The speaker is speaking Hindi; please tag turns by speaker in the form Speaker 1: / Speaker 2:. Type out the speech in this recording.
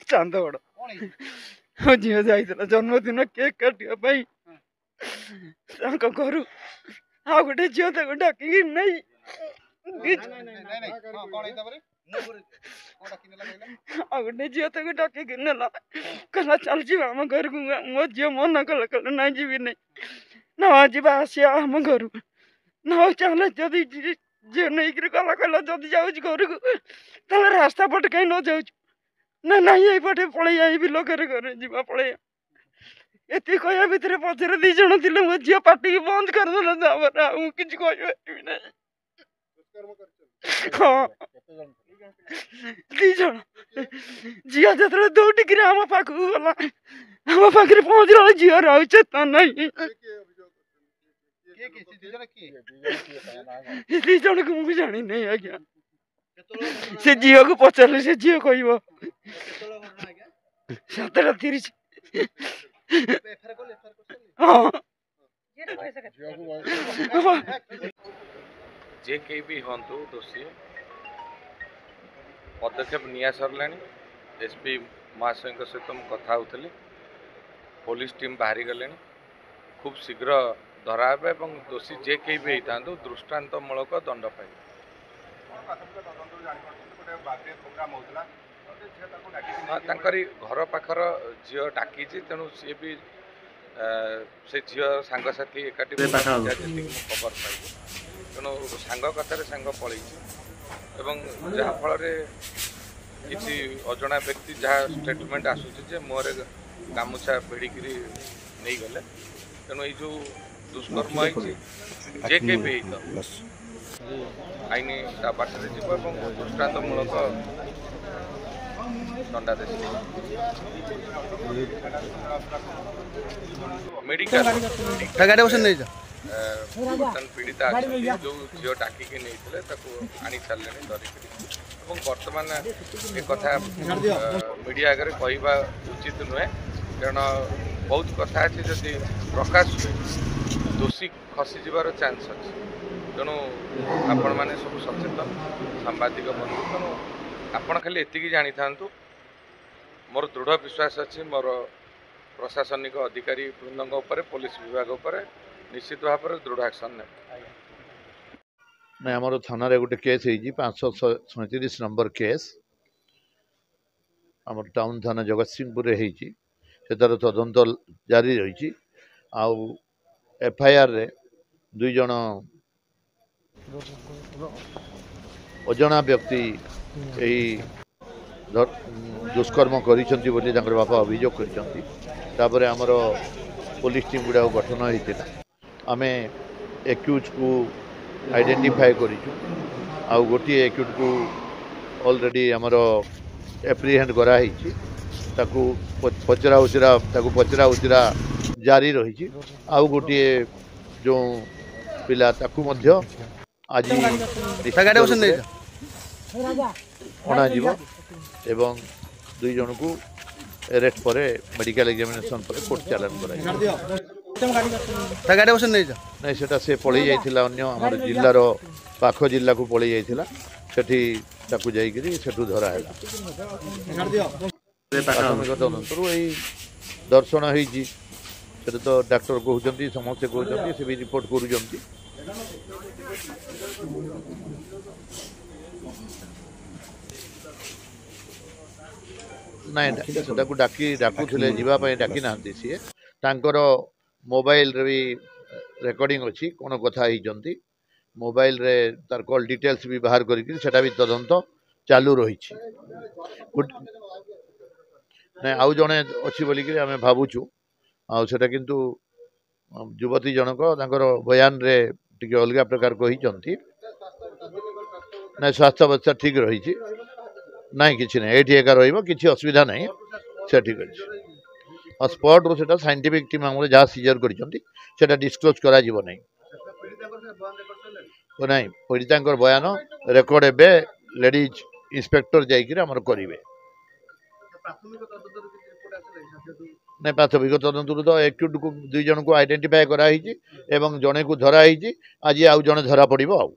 Speaker 1: चांदगड़ मो झील जाइला जन्मदिन केक काटिया घर आ गोटे झील डाक नहीं आ गोटे झील डाक नेला कहला चल जी आम घर को मो झील मन कला कहला ना जी नहीं ना जा आसिया आम घर ना चल जदि झील नहीं गला कहला जदि जाऊँ घर को रास्ता पटे कहीं न जाऊ ना ना यही पटे पलि आई बिल घर घर जा पलि एति कह भितर पचर दी जन थे मो झील पार्टी बंद करदेला कि कही हाँ दी जन झील जो दौटिक आम पाख गला आम पाखे पहुँचला झील आ चेता नहीं दी जन को मुझे जानी नहीं आज्ञा से झील को पचारे से झील कह 7:30
Speaker 2: जे कई भी हूँ दोषी पदक्षेप निया सरला एसपी महाशय सहित मुझे कथा होली पुलिस टीम बाहरी गले खूब शीघ्र धरा दोषी जे कई भी होता दृष्टांतमूलक दंड पाइबे घर पाखर झील डाकी तेणु सी भी से झील सांगसाथी एकाठी खबर पाइबे तेणु सांग कथार सांग पलि जहाँफल किसी अजना व्यक्ति जहाँ स्टेटमेंट आसूचे मुहरे गामुछा भिड़िक नहीं गले तेणु ये जो दुष्कर्म होती जे के भी आईन बाटर जीव दृष्टांतमूलक दंडादेश मेडिकल पीड़िता जो झील डाकिक नहीं आनी सारे धरिक बर्तमान एक कथा मीडिया आगे कहवा उचित नुहे कारण बहुत कथा अच्छी जदि प्रकाश हुए दोषी खसी जीवार चांस अच्छे तेणु आपण मैंने सब सचेतन सांबादिक बंधु तेणु आपण खाली एति जानी था मोर दृढ़ विश्वास अच्छी मोर प्रशासनिक अधिकारी वृंद पुलिस विभाग निश्चित भाव में दृढ़ एक्शन ने
Speaker 3: ना आम थाना गोटे केस हो 537 नंबर केस आम टाउन थाना जगतसिंहपुर से तार तदंत जारी रही एफआईआर रे 2 जन अजना व्यक्ति यही दुष्कर्म कर बापा अभियोग कर आमर पुलिस टीम गुड़ा गठन होता आम एक्यूज को आइडेंटिफाई करूँ गोटे एक्यूज को ऑलरेडी आमर एप्रिहेंड कराई पचरा उचरा जारी रही आउ गोटे जो पिला आज अणा एवं 2 जन को अरेस्ट पर मेडिकल एग्जामिनेशन पर कोर्ट चालान नहीं से पलि जाइला अन्य जिलार पाख जिला को पलि जाइला सेठी ताकू जाइकरी सेठू धरा है प्राथमिक तदंतर यही दर्शन होती से तो डॉक्टर कहते समस्ते कहते से भी रिपोर्ट कर नाई डाकुले जीवाई डाकी ना सी तांकर मोबाइल रे भी रेकर्डिंग अच्छी कौन कथा होती मोबाइल रे तार कॉल डिटेल्स भी बाहर करके सेटा भी तदंत चालू रही ना आउ जड़े अच्छी बोलिक आम भावुचु आटा किंतु युवती जनक बयान रे टिके अलग प्रकार कही ना स्वास्थ्य अवस्था ठीक रही ना कि ये एका रही असुविधा ना से ठीक अच्छे और स्पॉट रो सेटा साइंटिफिक टीम आम जहाँ सीजर कर डिस्क्लोज करा नहीं नाई पीड़िता बयान रेकर्ड एवं लेडीज इंस्पेक्टर जामर करेंगे नहीं प्राथमिक तदंतर तो एक्यूट को 2 जन को आइडेंटिफाई कराई जड़े को धराई आज आउ जड़े धरा पड़ो।